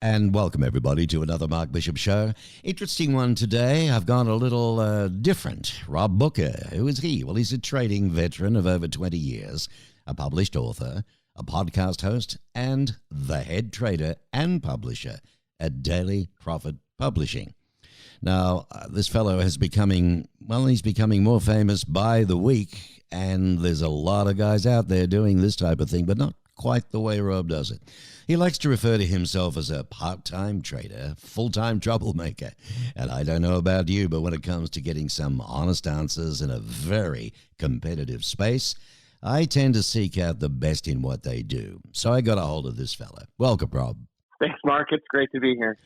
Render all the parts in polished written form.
And welcome everybody to another Mark Bishop show. Interesting one today. I've gone a little different. Rob Booker. Who is he? Well, he's a trading veteran of over 20 years, a published author, a podcast host, and the head trader and publisher at Daily Profit Publishing. Now, this fellow he's becoming more famous by the week, and there's a lot of guys out there doing this type of thing, but not quite the way Rob does it. He likes to refer to himself as a part-time trader, full-time troublemaker. And I don't know about you, but when it comes to getting some honest answers in a very competitive space, I tend to seek out the best in what they do. So I got a hold of this fella. Welcome, Rob. Thanks, Mark. It's great to be here.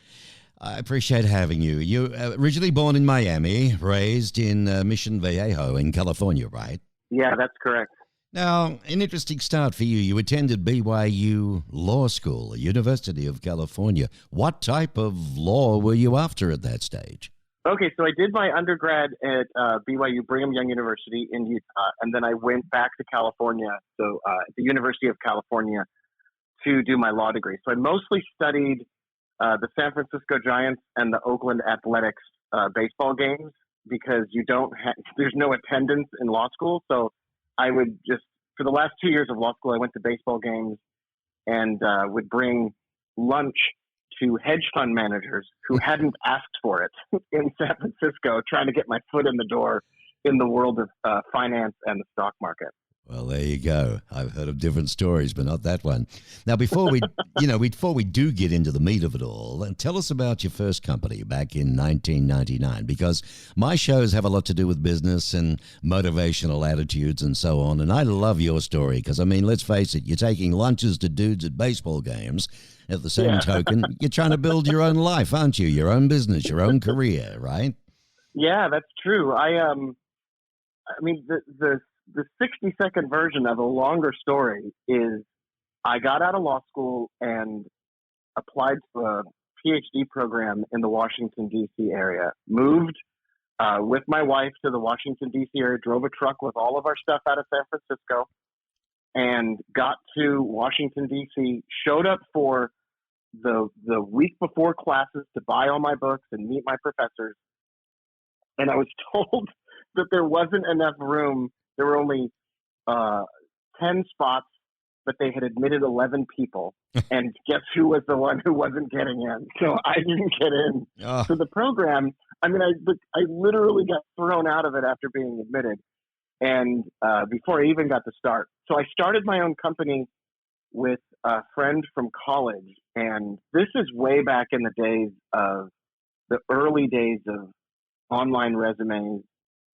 I appreciate having you. You originally born in Miami, raised in Mission Viejo in California, right? Yeah, that's correct. Now, an interesting start for you. You attended BYU Law School, University of California. What type of law were you after at that stage? Okay, so I did my undergrad at BYU, Brigham Young University in Utah, and then I went back to California, at the University of California, to do my law degree. So I mostly studied the San Francisco Giants and the Oakland Athletics baseball games because there's no attendance in law school, so I would just, for the last 2 years of law school, I went to baseball games and would bring lunch to hedge fund managers who hadn't asked for it in San Francisco, trying to get my foot in the door in the world of finance and the stock market. Well, there you go. I've heard of different stories, but not that one. Now, before we do get into the meat of it all, tell us about your first company back in 1999, because my shows have a lot to do with business and motivational attitudes and so on. And I love your story because, I mean, let's face it, you're taking lunches to dudes at baseball games. At the same token, you're trying to build your own life, aren't you? Your own business, your own career, right? Yeah, that's true. The 60-second version of a longer story is I got out of law school and applied to a PhD program in the Washington, D.C. area, moved with my wife to the Washington, D.C. area, drove a truck with all of our stuff out of San Francisco, and got to Washington, D.C., showed up for the week before classes to buy all my books and meet my professors. And I was told that there wasn't enough room. There were only 10 spots, but they had admitted 11 people. And guess who was the one who wasn't getting in? So I didn't get in to the program. I mean, I literally got thrown out of it after being admitted, and before I even got to start. So I started my own company with a friend from college. And this is way back in the early days of online resumes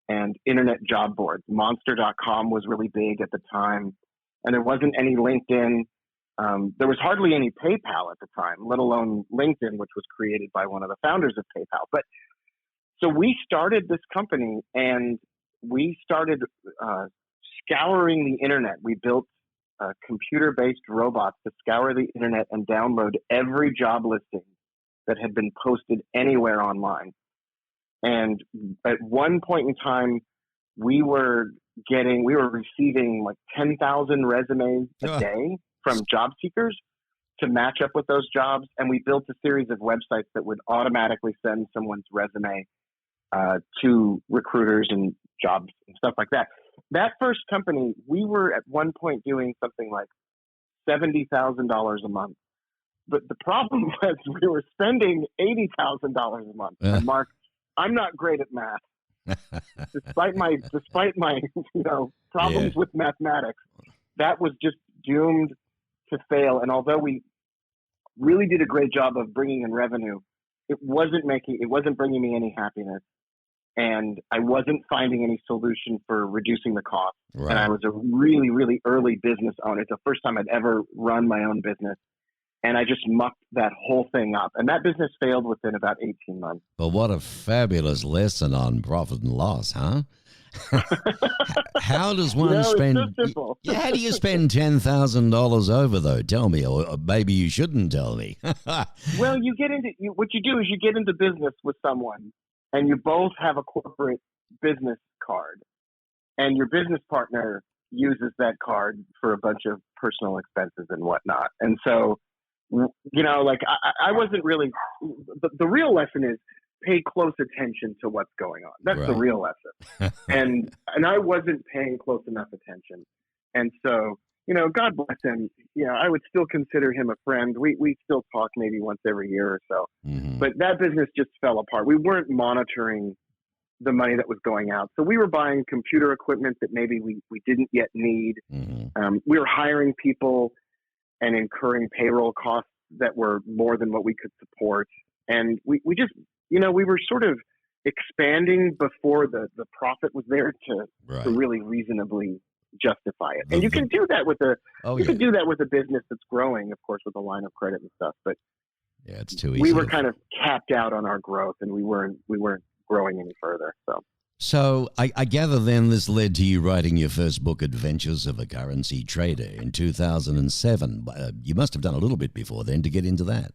and internet job boards. Monster.com was really big at the time, and there wasn't any LinkedIn. There was hardly any PayPal at the time, let alone LinkedIn, which was created by one of the founders of PayPal. But so we started this company, and we started scouring the internet. We built computer-based robots to scour the internet and download every job listing that had been posted anywhere online. And at one point in time, we were receiving like 10,000 resumes a day from job seekers to match up with those jobs. And we built a series of websites that would automatically send someone's resume to recruiters and jobs and stuff like that. That first company, we were at one point doing something like $70,000 a month. But the problem was we were spending $80,000 a month. And Mark, I'm not great at math. Despite my problems with mathematics, that was just doomed to fail. And although we really did a great job of bringing in revenue, it wasn't bringing me any happiness. And I wasn't finding any solution for reducing the cost. Right. And I was a really, really early business owner. It's the first time I'd ever run my own business. And I just mucked that whole thing up. And that business failed within about 18 months. But what a fabulous lesson on profit and loss, huh? How does one spend? It's so simple. How do you spend $10,000 over, though? Tell me, or maybe you shouldn't tell me. Well, what you do is you get into business with someone, and you both have a corporate business card, and your business partner uses that card for a bunch of personal expenses and whatnot. And so Like I wasn't really, the real lesson is pay close attention to what's going on. That's the Right. real lesson. And I wasn't paying close enough attention. And so, God bless him. I would still consider him a friend. We still talk maybe once every year or so, Mm-hmm. but that business just fell apart. We weren't monitoring the money that was going out. So we were buying computer equipment that maybe we didn't yet need. Mm-hmm. We were hiring people and incurring payroll costs that were more than what we could support. And we just, we were sort of expanding before the profit was there to Right. really reasonably justify it. The- And you can do that with Oh, you yeah. can do that with a business that's growing, of course, with a line of credit and stuff. But Yeah, it's too easy. we were kind of capped out on our growth, and we weren't growing any further. So I gather then this led to you writing your first book, Adventures of a Currency Trader, in 2007. You must have done a little bit before then to get into that.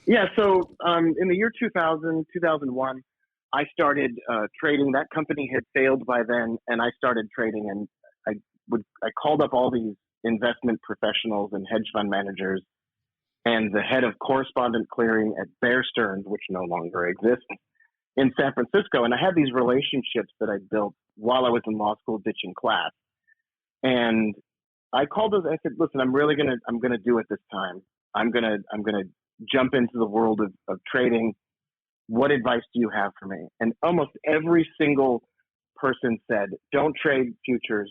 Yeah. So in the year 2000, 2001, I started trading. That company had failed by then, and I started trading. And I called up all these investment professionals and hedge fund managers, and the head of correspondent clearing at Bear Stearns, which no longer exists, in San Francisco. And I had these relationships that I built while I was in law school ditching class. And I called those. I said, "Listen, I'm gonna do it this time. I'm gonna jump into the world of trading. What advice do you have for me?" And almost every single person said, "Don't trade futures,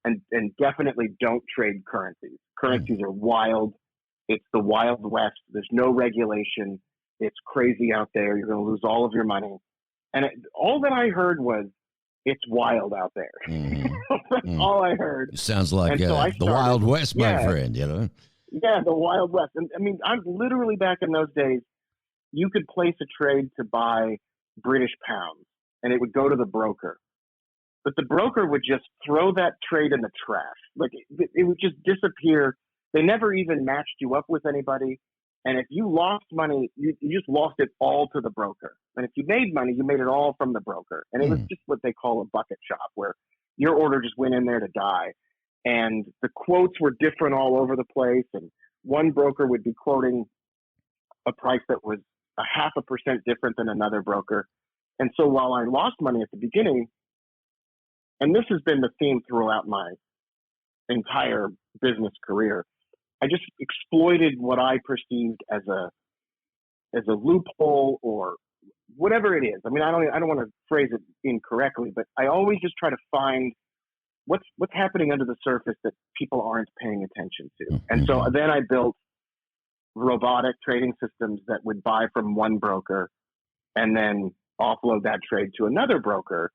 and definitely don't trade currencies. Currencies are wild. It's the Wild West. There's no regulation. It's crazy out there. You're going to lose all of your money." And all that I heard was, "It's wild out there." Mm-hmm. That's all I heard. It sounds like And so I the started- Wild West, my Yeah. friend, Yeah, the Wild West. And I mean, I'm literally back in those days. You could place a trade to buy British pounds, and it would go to the broker. But the broker would just throw that trade in the trash. Like it would just disappear. They never even matched you up with anybody. And if you lost money, you just lost it all to the broker. And if you made money, you made it all from the broker. And it was just what they call a bucket shop, where your order just went in there to die. And the quotes were different all over the place. And one broker would be quoting a price that was 0.5% different than another broker. And so while I lost money at the beginning, and this has been the theme throughout my entire business career, I just exploited what I perceived as a loophole or whatever it is. I mean, I don't want to phrase it incorrectly, but I always just try to find what's happening under the surface that people aren't paying attention to. And so then I built robotic trading systems that would buy from one broker and then offload that trade to another broker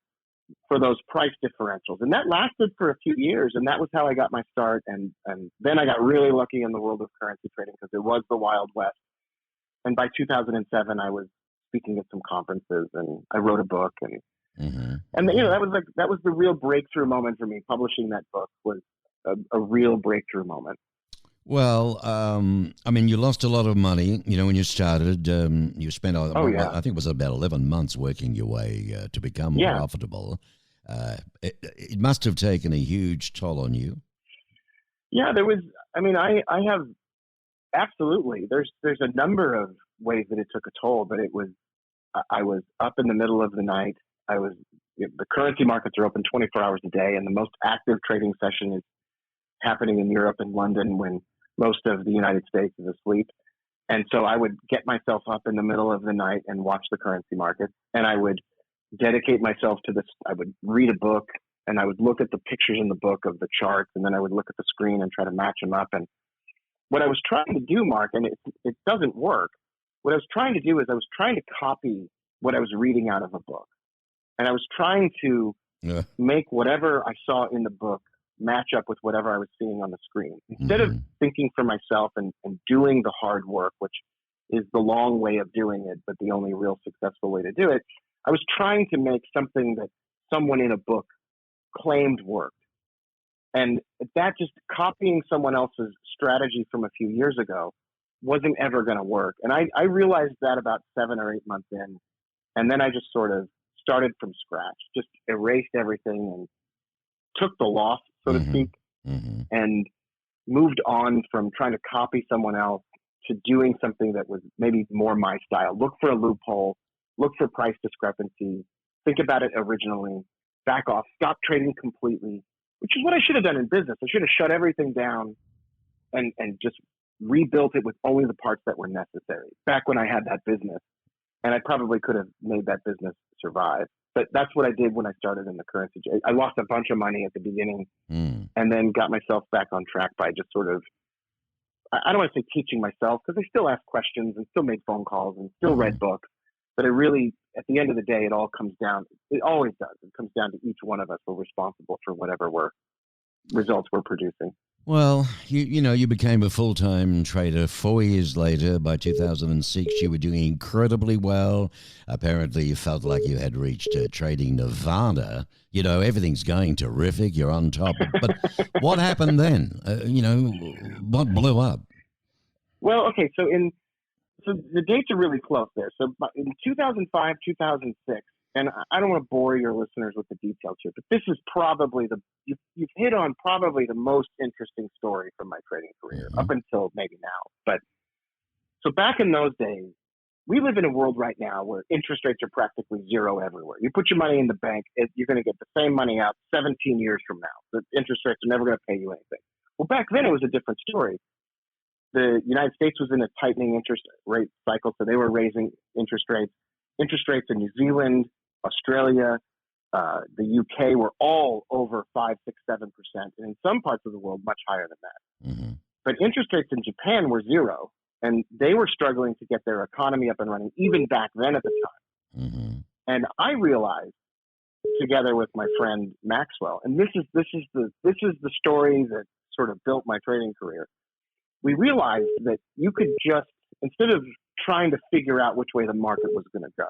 for those price differentials. And that lasted for a few years. And that was how I got my start. And then I got really lucky in the world of currency trading because it was the Wild West. And by 2007, I was speaking at some conferences and I wrote a book. And that was the real breakthrough moment for me. Publishing that book was a real breakthrough moment. Well, I mean, you lost a lot of money, when you started. You spent, I think it was about 11 months working your way to become profitable. It must have taken a huge toll on you. Yeah, there was. I mean, I have absolutely. There's a number of ways that it took a toll, but I was up in the middle of the night. The currency markets are open 24 hours a day, and the most active trading session is happening in Europe and London when most of the United States is asleep. And so I would get myself up in the middle of the night and watch the currency markets. And I would dedicate myself to this. I would read a book and I would look at the pictures in the book of the charts. And then I would look at the screen and try to match them up. And what I was trying to do, Mark, and it doesn't work. What I was trying to do is I was trying to copy what I was reading out of a book. And I was trying to make whatever I saw in the book match up with whatever I was seeing on the screen. Instead of thinking for myself and doing the hard work, which is the long way of doing it, but the only real successful way to do it, I was trying to make something that someone in a book claimed worked. And that just copying someone else's strategy from a few years ago wasn't ever going to work. And I realized that about 7 or 8 months in. And then I just sort of started from scratch, just erased everything and took the loss, so to speak, and moved on from trying to copy someone else to doing something that was maybe more my style. Look for a loophole, look for price discrepancy, think about it originally, back off, stop trading completely, which is what I should have done in business. I should have shut everything down and just rebuilt it with only the parts that were necessary back when I had that business. And I probably could have made that business survive. But that's what I did when I started in the currency. I lost a bunch of money at the beginning and then got myself back on track by just sort of, I don't want to say teaching myself, because I still asked questions and still made phone calls and still read books. But it really, at the end of the day, it all comes down, it always does. It comes down to each one of us. We're responsible for whatever results we're producing. Well, you became a full-time trader 4 years later. By 2006, you were doing incredibly well. Apparently, you felt like you had reached trading nirvana. Everything's going terrific. You're on top. But what happened then? What blew up? Well, okay, so the dates are really close there. So in 2005, 2006, and I don't want to bore your listeners with the details here, but this is probably you've hit on probably the most interesting story from my trading career up until maybe now. But so back in those days, we live in a world right now where interest rates are practically zero everywhere. You put your money in the bank, you're going to get the same money out 17 years from now. The interest rates are never going to pay you anything. Well, back then it was a different story. The United States was in a tightening interest rate cycle, so they were raising interest rates. Interest rates in New Zealand, Australia, the UK were all over 5, 6, 7%, and in some parts of the world, much higher than that. But interest rates in Japan were zero, and they were struggling to get their economy up and running, even back then at the time. And I realized, together with my friend Maxwell, and this is the story that sort of built my trading career. We realized that you could just, instead of trying to figure out which way the market was going to go,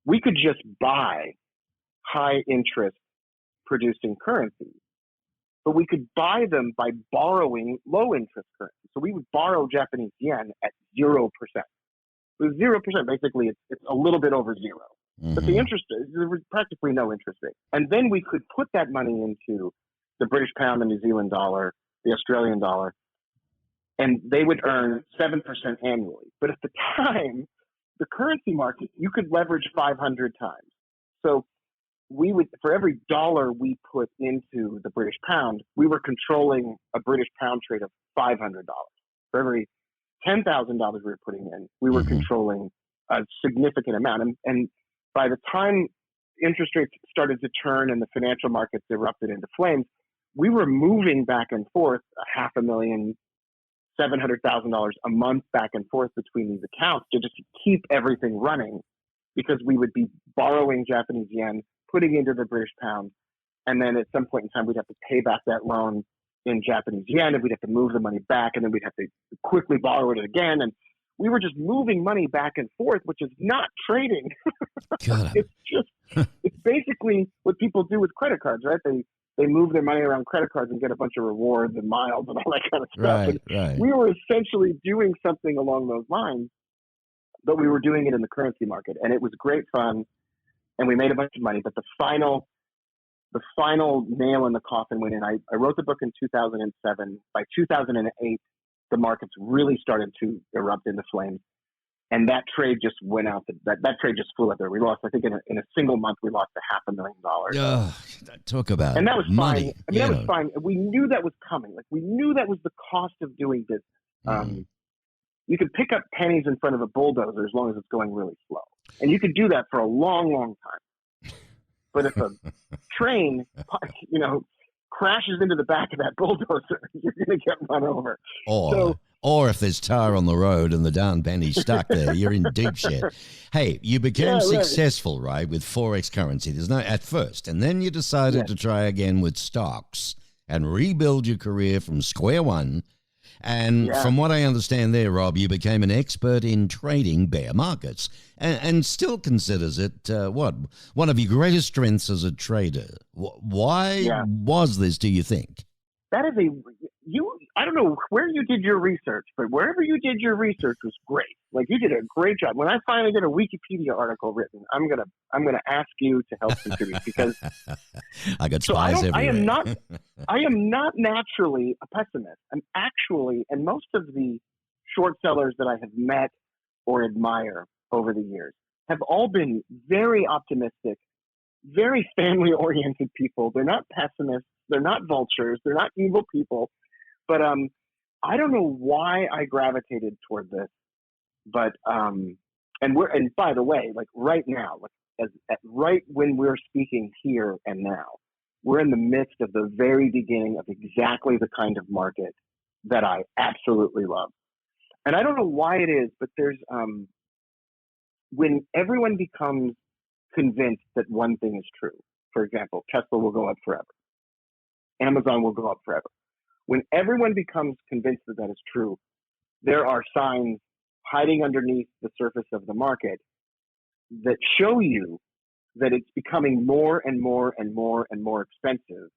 we could just buy high interest producing currencies. But we could buy them by borrowing low interest currency. So we would borrow Japanese yen at 0%. It was 0%. Basically, it's a little bit over zero. But the interest, there was practically no interest rate. And then we could put that money into the British pound, the New Zealand dollar, the Australian dollar, and they would earn 7% annually. But at the time, the currency market, you could leverage 500 times. So we would, for every dollar we put into the British pound, we were controlling a British pound trade of $500. For every $10,000 we were putting in, we were controlling a significant amount. And by the time interest rates started to turn and the financial markets erupted into flames, we were moving back and forth $500,000, $700,000 a month back and forth between these accounts to just keep everything running, because we would be borrowing Japanese yen, putting into the British pound, and then at some point in time we'd have to pay back that loan in Japanese yen, and we'd have to move the money back, and then we'd have to quickly borrow it again, and we were just moving money back and forth, which is not trading. It's basically what people do with credit cards, right? They move their money around credit cards and get a bunch of rewards and miles and all that kind of stuff. Right. We were essentially doing something along those lines, but we were doing it in the currency market, and it was great fun, and we made a bunch of money. But the final nail in the coffin went in. I wrote the book in 2007. By 2008, the markets really started to erupt into flames, and that trade just went out. That trade just flew out there. We lost, I think, in a single month, we lost $500,000. Talk about and that was money. fine. I mean, that was fine. We knew that was coming. Like, we knew that was the cost of doing business. You could pick up pennies in front of a bulldozer as long as it's going really slow, and you could do that for a long, long time. But if a train, crashes into the back of that bulldozer, you're going to get run over. Or if there's tar on the road and the darn penny's stuck there, you're in deep shit. Hey, you became successful, right, with Forex currency. There's no at first, and then you decided to try again with stocks and rebuild your career from square one. And from what I understand there, Rob, you became an expert in trading bear markets and still considers it, one of your greatest strengths as a trader. Why was this, do you think? That is I don't know where you did your research, but wherever you did your research was great. Like, you did a great job. When I finally get a Wikipedia article written, I'm gonna ask you to help contribute, because I got spies everywhere. I am not naturally a pessimist. I'm actually, and most of the short sellers that I have met or admire over the years have all been very optimistic, very family-oriented people. They're not pessimists. They're not vultures. They're not evil people. But I don't know why I gravitated toward this. But and by the way, like right now, right when we're speaking here and now, we're in the midst of the very beginning of exactly the kind of market that I absolutely love. And I don't know why it is, but there's when everyone becomes convinced that one thing is true. For example, Tesla will go up forever. Amazon will go up forever. When everyone becomes convinced that that is true, there are signs hiding underneath the surface of the market that show you that it's becoming more and more and more and more expensive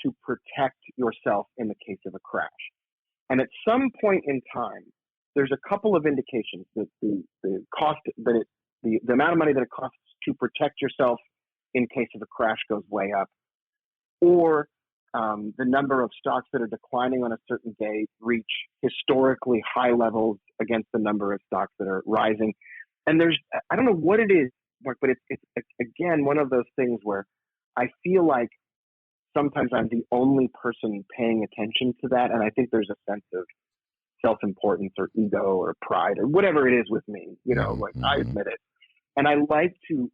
to protect yourself in the case of a crash. And at some point in time, there's a couple of indications that the cost that the amount of money that it costs to protect yourself in case of a crash goes way up, or the number of stocks that are declining on a certain day reach historically high levels against the number of stocks that are rising. And I don't know what it is, Mark, but it's again one of those things where I feel like sometimes I'm the only person paying attention to that, and I think there's a sense of self-importance or ego or pride or whatever it is with me, like I admit it. And I like to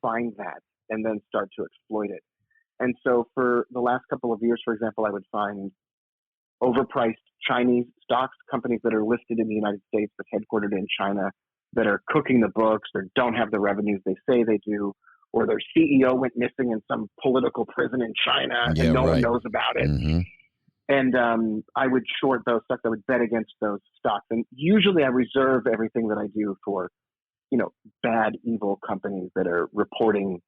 find that and then start to exploit it. And so for the last couple of years, for example, I would find overpriced Chinese stocks, companies that are listed in the United States but headquartered in China, that are cooking the books or don't have the revenues they say they do, or their CEO went missing in some political prison in China and no one knows about it. Mm-hmm. And I would short those stocks. I would bet against those stocks. And usually I reserve everything that I do for, bad, evil companies that are reporting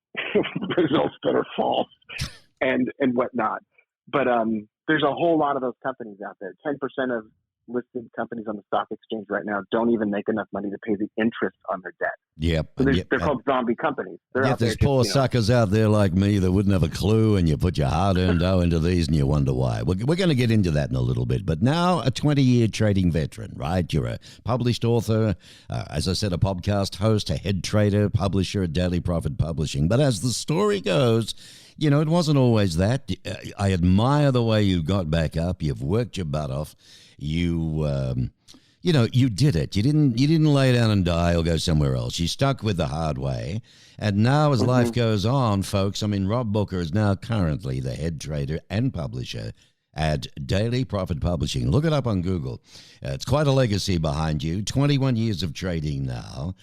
results that are false and whatnot. But there's a whole lot of those companies out there. 10% of listed companies on the stock exchange right now don't even make enough money to pay the interest on their debt. Yep. So they're called zombie companies. There's poor suckers out there like me that wouldn't have a clue, and you put your hard-earned dough into these and you wonder why. We're going to get into that in a little bit. But now a 20-year trading veteran, right? You're a published author, as I said, a podcast host, a head trader, publisher at Daily Profit Publishing. But as the story goes, it wasn't always that. I admire the way you got back up. You've worked your butt off. You did it. You didn't lay down and die or go somewhere else. You stuck with the hard way. And now as life goes on, folks, Rob Booker is now currently the head trader and publisher at Daily Profit Publishing. Look it up on Google. It's quite a legacy behind you. 21 years of trading now,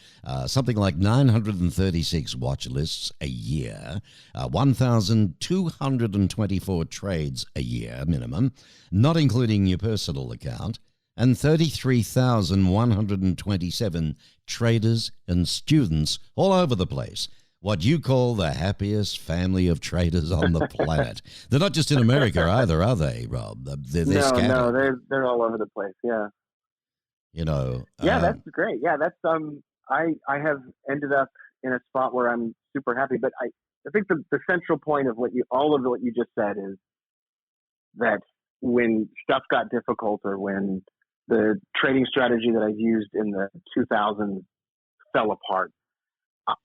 something like 936 watch lists a year, 1,224 trades a year minimum, not including your personal account, and 33,127 traders and students all over the place. What you call the happiest family of traders on the planet. They're not just in America either, are they, Rob? They're scattered. No, they're all over the place. Yeah. Yeah, that's great. Yeah, that's I have ended up in a spot where I'm super happy. But I think the central point of all of what you just said is that when stuff got difficult, or when the trading strategy that I used in the 2000s fell apart,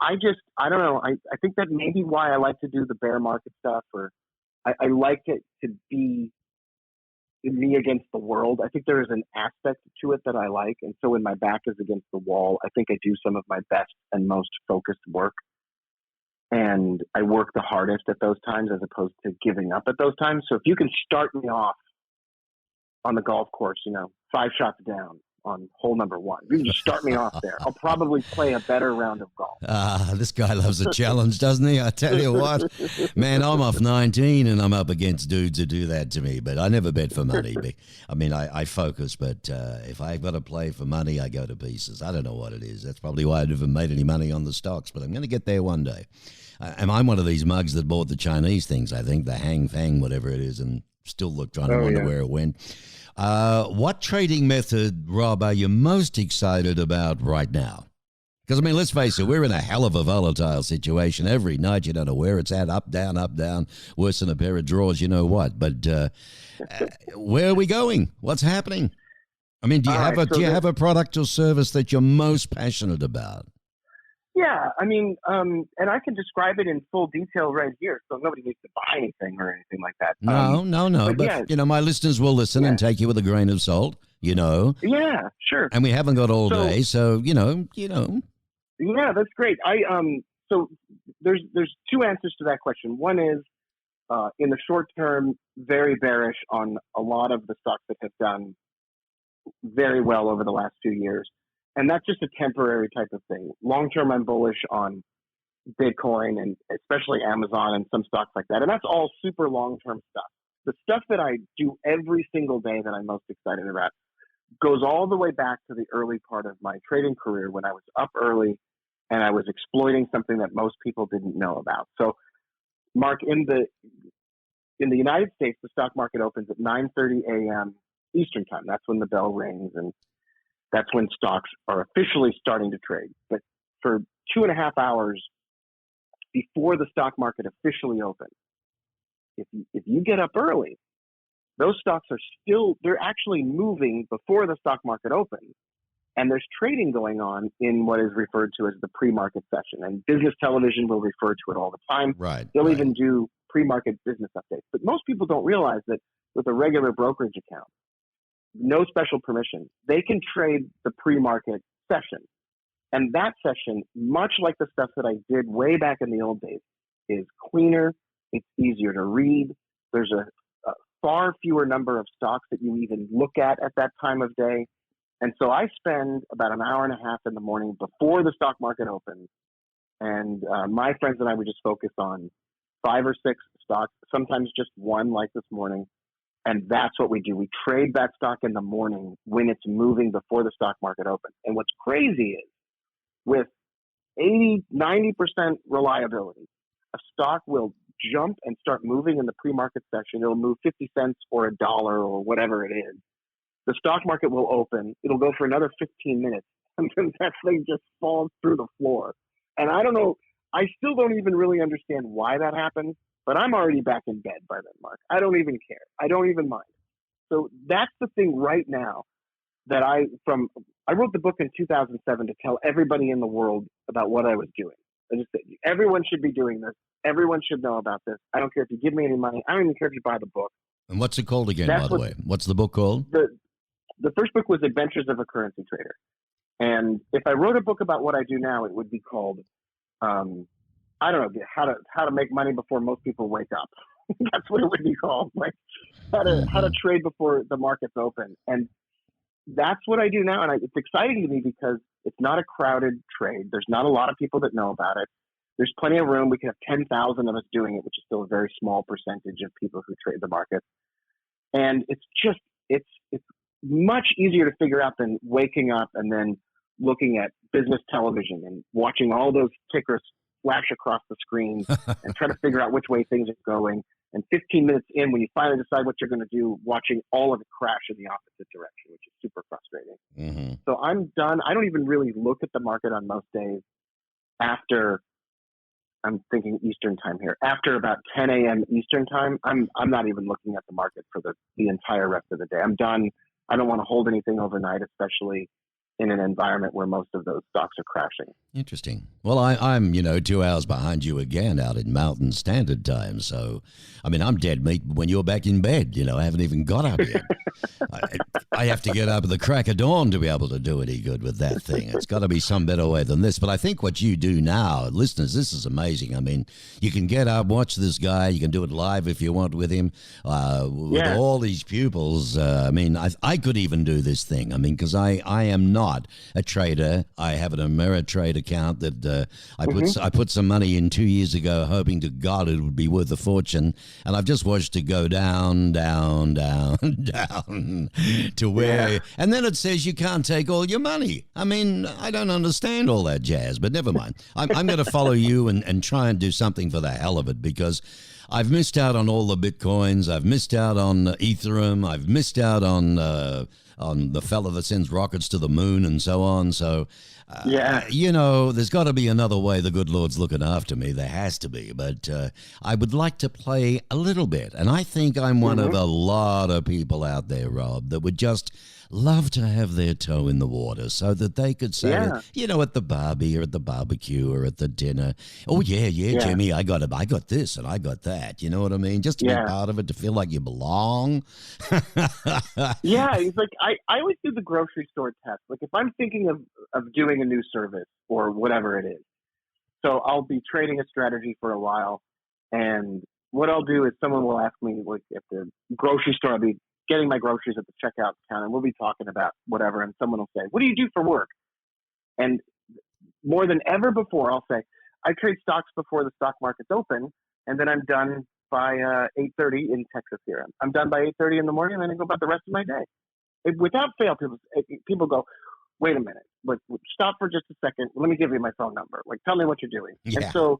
I don't know. I think that may be why I like to do the bear market stuff, or I like it to be me against the world. I think there is an aspect to it that I like. And so when my back is against the wall, I think I do some of my best and most focused work. And I work the hardest at those times as opposed to giving up at those times. So if you can start me off on the golf course, 5 shots down on hole number 1. You can just start me off there. I'll probably play a better round of golf. This guy loves a challenge, doesn't he? I tell you what, man, I'm off 19 and I'm up against dudes who do that to me, but I never bet for money. I focus, but if I've got to play for money, I go to pieces. I don't know what it is. That's probably why I never made any money on the stocks, but I'm going to get there one day. And I'm one of these mugs that bought the Chinese things, I think, the Hang Fang, whatever it is, and still trying to wonder where it went. What trading method, Rob, are you most excited about right now? Because, let's face it, we're in a hell of a volatile situation. Every night you don't know where it's at, up, down, worse than a pair of drawers, you know what. But where are we going? What's happening? I mean, do you All have right, do you have a product or service that you're most passionate about? Yeah, I mean, and I can describe it in full detail right here, so nobody needs to buy anything or anything like that. No. But yeah, But my listeners will listen yeah, and take you with a grain of salt. yeah, sure. And we haven't got all So day, so yeah, that's great. So there's two answers to that question. One is in the short term, very bearish on a lot of the stocks that have done very well over the last few years. And that's just a temporary type of thing. Long term, I'm bullish on Bitcoin and especially Amazon and some stocks like that. And that's all super long term stuff. The stuff that I do every single day that I'm most excited about goes all the way back to the early part of my trading career when I was up early and I was exploiting something that most people didn't know about. So, Mark, in the United States, the stock market opens at 9:30 a.m. Eastern time. That's when the bell rings, and that's when stocks are officially starting to trade. But for 2.5 hours before the stock market officially opens, if you get up early, those stocks they're actually moving before the stock market opens. And there's trading going on in what is referred to as the pre-market session. And business television will refer to it all the time. Right. They'll right. even do pre-market business updates. But most people don't realize that with a regular brokerage account, no special permission, they can trade the pre-market session. And that session, much like the stuff that I did way back in the old days, is cleaner, it's easier to read. There's a far fewer number of stocks that you even look at that time of day. And so I spend about an hour and a half in the morning before the stock market opens. And my friends and I would just focus on 5 or 6 stocks, sometimes just one like this morning. And that's what we do. We trade that stock in the morning when it's moving before the stock market opens. And what's crazy is with 80, 90% reliability, a stock will jump and start moving in the pre-market section. It'll move 50 cents or $1 or whatever it is. The stock market will open. It'll go for another 15 minutes. And then that thing just falls through the floor. And I don't know. I still don't even really understand why that happens. But I'm already back in bed by then, Mark. I don't even care. I don't even mind. So that's the thing right now that I wrote the book in 2007 to tell everybody in the world about what I was doing. I just said, everyone should be doing this. Everyone should know about this. I don't care if you give me any money. I don't even care if you buy the book. And what's it called again, by the way? What's the book called? The first book was Adventures of a Currency Trader. And if I wrote a book about what I do now, it would be called, I don't know, how to make money before most people wake up. That's what it would be called. Like how to trade before the markets open. And that's what I do now. And it's exciting to me because it's not a crowded trade. There's not a lot of people that know about it. There's plenty of room. We can have 10,000 of us doing it, which is still a very small percentage of people who trade the market. And it's much easier to figure out than waking up and then looking at business television and watching all those tickers flash across the screen and trying to figure out which way things are going. And 15 minutes in, when you finally decide what you're going to do, watching all of it crash in the opposite direction, which is super frustrating. Mm-hmm. So I'm done. I don't even really look at the market on most days after, I'm thinking Eastern time here, after about 10 a.m. Eastern time. I'm not even looking at the market for the entire rest of the day. I'm done. I don't want to hold anything overnight, especially in an environment where most of those stocks are crashing. Interesting. Well, I'm 2 hours behind you again out in Mountain Standard Time. So, I mean, I'm dead meat when you're back in bed. I haven't even got up yet. I have to get up at the crack of dawn to be able to do any good with that thing. It's got to be some better way than this. But I think what you do now, listeners, this is amazing. I mean, you can get up, watch this guy. You can do it live if you want with him. With all these pupils, I mean, I could even do this thing. I mean, because I am not a trader. I have an Ameritrade account that I put some money in 2 years ago, hoping to God it would be worth a fortune. And I've just watched it go down, down, down, down to where, and then it says you can't take all your money. I mean, I don't understand all that jazz, but never mind. I'm going to follow you and try and do something for the hell of it, because I've missed out on all the Bitcoins. I've missed out on Ethereum. I've missed out on the fella that sends rockets to the moon and so on. So, there's got to be another way. The good Lord's looking after me. There has to be. But I would like to play a little bit. And I think I'm one of a lot of people out there, Rob, that would just love to have their toe in the water so that they could say, Yeah. at the barbie or at the barbecue or at the dinner, oh, yeah, Yeah. Jimmy, I got this and I got that. You know what I mean? Just to be Yeah. part of it, to feel like you belong. Yeah. It's like, I always do the grocery store test. Like if I'm thinking of doing a new service or whatever it is. So I'll be trading a strategy for a while. And what I'll do is someone will ask me, like at the grocery store, I'll be getting my groceries at the checkout counter and we'll be talking about whatever. And someone will say, what do you do for work? And more than ever before, I'll say, I trade stocks before the stock market's open. And then I'm done by 8:30 in Texas here. I'm done by 8:30 in the morning and then I go about the rest of my day. Without fail, people go, wait a minute, like stop for just a second. Let me give you my phone number. Like, tell me what you're doing. Yeah. And so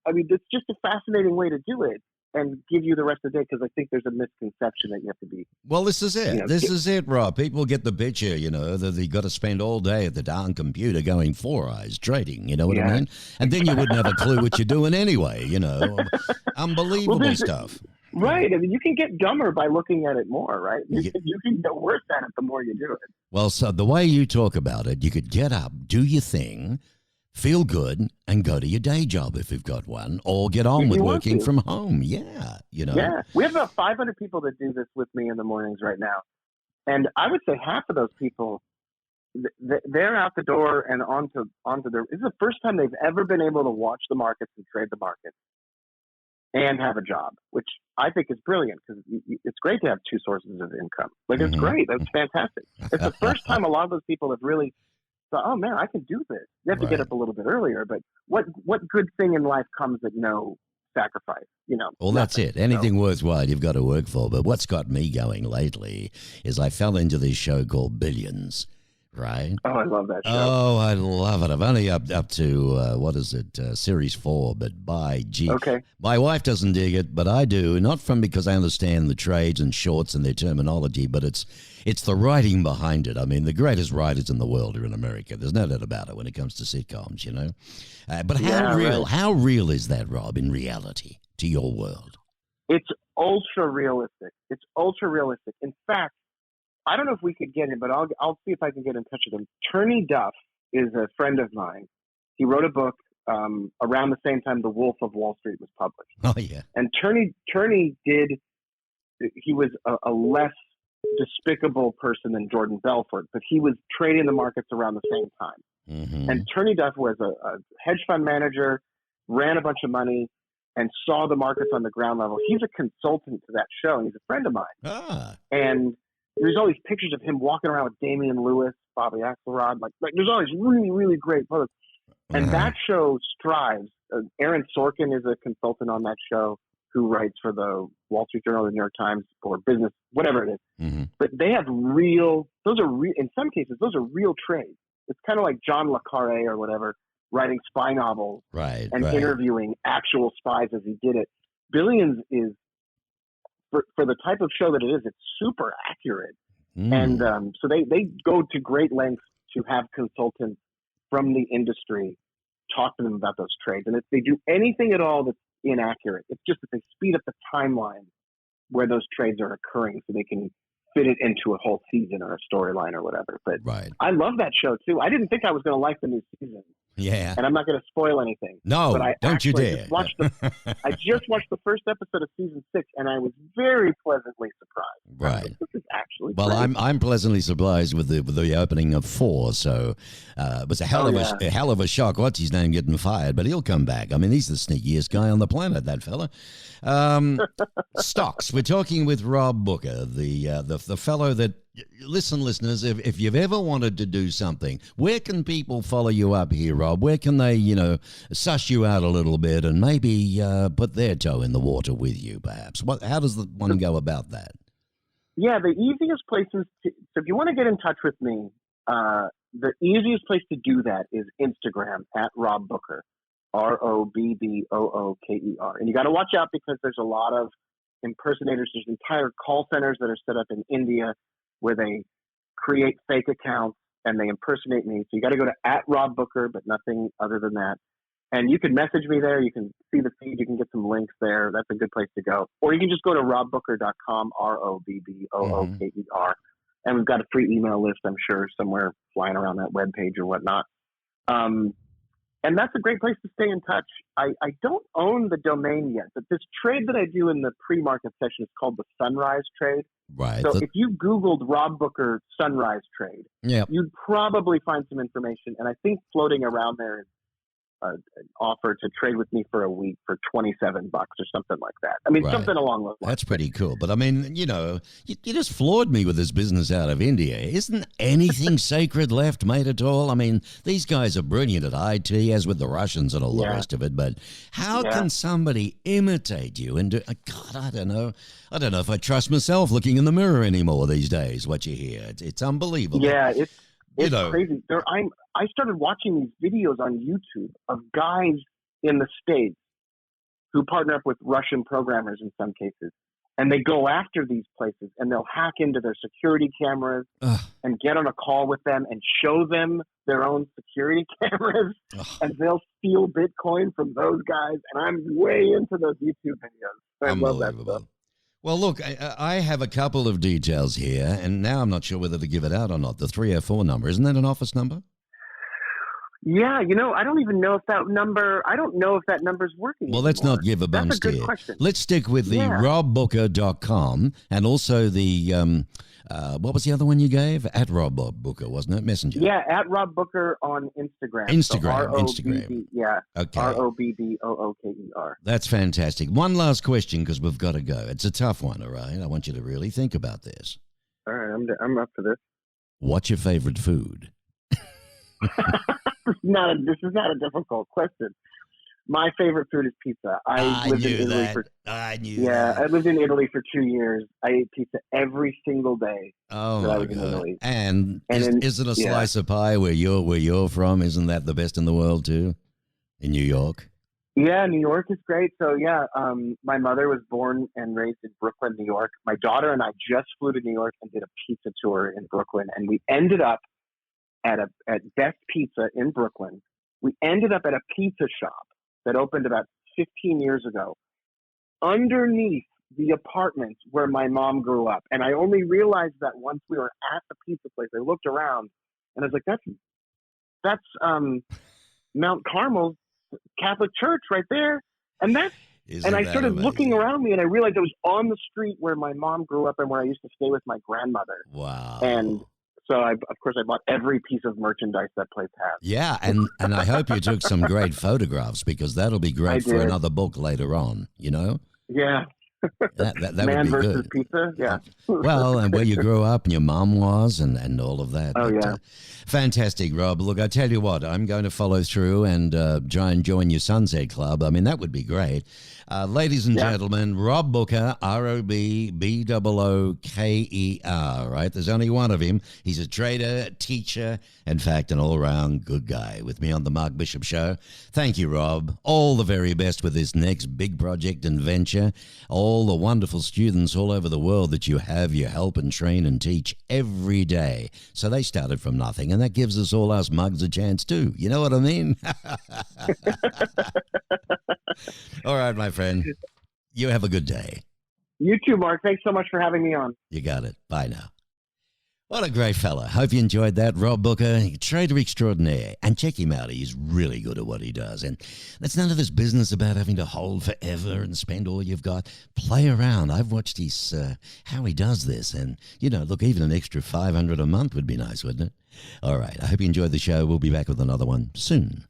it's just a fascinating way to do it and give you the rest of the day because I think there's a misconception that you have to be. Well, this is it. This is it, Rob. People get the picture, that they got to spend all day at the darn computer going 4 eyes trading. You know what I mean? And then you wouldn't have a clue what you're doing anyway. Unbelievable stuff. Right. I mean, you can get dumber by looking at it more, right? You can get worse at it the more you do it. Well, so the way you talk about it, you could get up, do your thing, feel good, and go to your day job if you've got one, or get on with working from home. Yeah, Yeah. We have about 500 people that do this with me in the mornings right now. And I would say half of those people, they're out the door and onto their – this is the first time they've ever been able to watch the markets and trade the markets and have a job, which I think is brilliant because it's great to have two sources of income. Like, it's great. That's fantastic. It's the first time a lot of those people have really thought, oh, man, I can do this. You have to get up a little bit earlier, but what good thing in life comes at no sacrifice, Well, that's it. Anything worthwhile you've got to work for. But what's got me going lately is I fell into this show called Billions. Right? Oh, I love that show. Oh, I love it. I'm only up to series 4, but by gee. Okay. My wife doesn't dig it, but I do. Not because I understand the trades and shorts and their terminology, but it's the writing behind it. I mean, the greatest writers in the world are in America. There's no doubt about it when it comes to sitcoms, But how real is that, Rob, in reality to your world? It's ultra realistic. In fact, I don't know if we could get him, but I'll see if I can get in touch with him. Turney Duff is a friend of mine. He wrote a book around the same time The Wolf of Wall Street was published. Oh, yeah. And Turney he was a less despicable person than Jordan Belfort, but he was trading the markets around the same time. Mm-hmm. And Turney Duff was a hedge fund manager, ran a bunch of money, and saw the markets on the ground level. He's a consultant to that show, and he's a friend of mine. Ah. And there's all these pictures of him walking around with Damian Lewis, Bobby Axelrod. Like there's all these really, really great photos. And that show strives. Aaron Sorkin is a consultant on that show who writes for the Wall Street Journal, the New York Times, or Business, whatever it is. Mm-hmm. But they have in some cases, those are real trades. It's kind of like John Le Carre or whatever, writing spy novels and interviewing actual spies as he did it. Billions is, for the type of show that it is, it's super accurate. And so they go to great lengths to have consultants from the industry talk to them about those trades. And if they do anything at all that's inaccurate, it's just that they speed up the timeline where those trades are occurring so they can fit it into a whole season or a storyline or whatever. But I love that show too. I didn't think I was going to like the new season. Yeah. And I'm not going to spoil anything. No, but don't you dare. I just watched the first episode of season 6 and I was very pleasantly surprised. Right. This is actually well, great. I'm pleasantly surprised with the opening of 4. So it was a hell of a shock. What's his name getting fired? But he'll come back. I mean, he's the sneakiest guy on the planet, that fella. Stocks. We're talking with Rob Booker, the fellow that. Listen, listeners, if you've ever wanted to do something, where can people follow you up here, Rob? Where can they, suss you out a little bit and maybe put their toe in the water with you, perhaps? How does one go about that? Yeah, the easiest places so if you want to get in touch with me, the easiest place to do that is Instagram at Rob Booker, ROBBOOKER. And you got to watch out because there's a lot of impersonators. There's entire call centers that are set up in India where they create fake accounts and they impersonate me. So you got to go to at Rob Booker, but nothing other than that. And you can message me there. You can see the feed. You can get some links there. That's a good place to go. Or you can just go to robbooker.com, ROBBOOKER. and we've got a free email list, I'm sure, somewhere flying around that webpage or whatnot. And that's a great place to stay in touch. I don't own the domain yet, but this trade that I do in the pre-market session is called the Sunrise Trade. Right. So if you Googled Rob Booker Sunrise Trade, you'd probably find some information. And I think floating around there is an offer to trade with me for a week for $27 or something like that. I mean, something along those lines. That's pretty cool. But I mean, you just floored me with this business out of India. Isn't anything sacred left, mate, at all? I mean, these guys are brilliant at IT, as with the Russians and all the rest of it. But how can somebody imitate you and do? God, I don't know. I don't know if I trust myself looking in the mirror anymore these days. What you hear, it's unbelievable. Yeah, it's crazy. I started watching these videos on YouTube of guys in the States who partner up with Russian programmers in some cases, and they go after these places and they'll hack into their security cameras and get on a call with them and show them their own security cameras, and they'll steal Bitcoin from those guys. And I'm way into those YouTube videos. I love that stuff. Well, look, I have a couple of details here, and now I'm not sure whether to give it out or not. The 304 number, isn't that an office number? Yeah, I don't even know if that number's working. Well, let's not give a bum steer. That's a good question. Let's stick with the robbooker.com and also the, what was the other one you gave? At Rob Booker, wasn't it? Messenger. Yeah, at Rob Booker on Instagram. Instagram. Yeah. Okay. ROBBOOKER. That's fantastic. One last question because we've got to go. It's a tough one, all right? I want you to really think about this. All right, I'm up for this. What's your favorite food? This is not a difficult question. My favorite food is pizza. I lived in Italy I knew that. I lived in Italy for 2 years. I ate pizza every single day. Oh that my I was God! in Italy. And isn't a slice of pie where you're from? Isn't that the best in the world too? In New York. Yeah, New York is great. So my mother was born and raised in Brooklyn, New York. My daughter and I just flew to New York and did a pizza tour in Brooklyn, and we ended up at Best Pizza in Brooklyn. We ended up at a pizza shop that opened about 15 years ago underneath the apartments where my mom grew up. And I only realized that once we were at the pizza place. I looked around and I was like, that's Mount Carmel's Catholic Church right there. And I started looking around me and I realized it was on the street where my mom grew up and where I used to stay with my grandmother. Wow. And so, I bought every piece of merchandise that place has. Yeah, and I hope you took some great photographs because that'll be great for another book later on, Yeah. That Man would be versus good. pizza, yeah. Well, and where you grew up and your mom was and all of that. Oh, yeah. Fantastic, Rob. Look, I tell you what, I'm going to follow through and try and join your Sunset Club. I mean, that would be great. Ladies and gentlemen, Rob Booker, ROBBOOKER, right? There's only one of him. He's a trader, teacher, in fact, an all-round good guy. With me on the Mark Bishop Show. Thank you, Rob. All the very best with this next big project and venture. All the wonderful students all over the world that you help and train and teach every day. So they started from nothing, and that gives us mugs a chance too. You know what I mean? All right, my friend. You have a good day. You too, Mark. Thanks so much for having me on. You got it. Bye now. What a great fella. Hope you enjoyed that. Rob Booker, trader extraordinaire. And check him out. He's really good at what he does. And that's none of this business about having to hold forever and spend all you've got. Play around. I've watched how he does this. And, look, even an extra $500 a month would be nice, wouldn't it? All right. I hope you enjoyed the show. We'll be back with another one soon.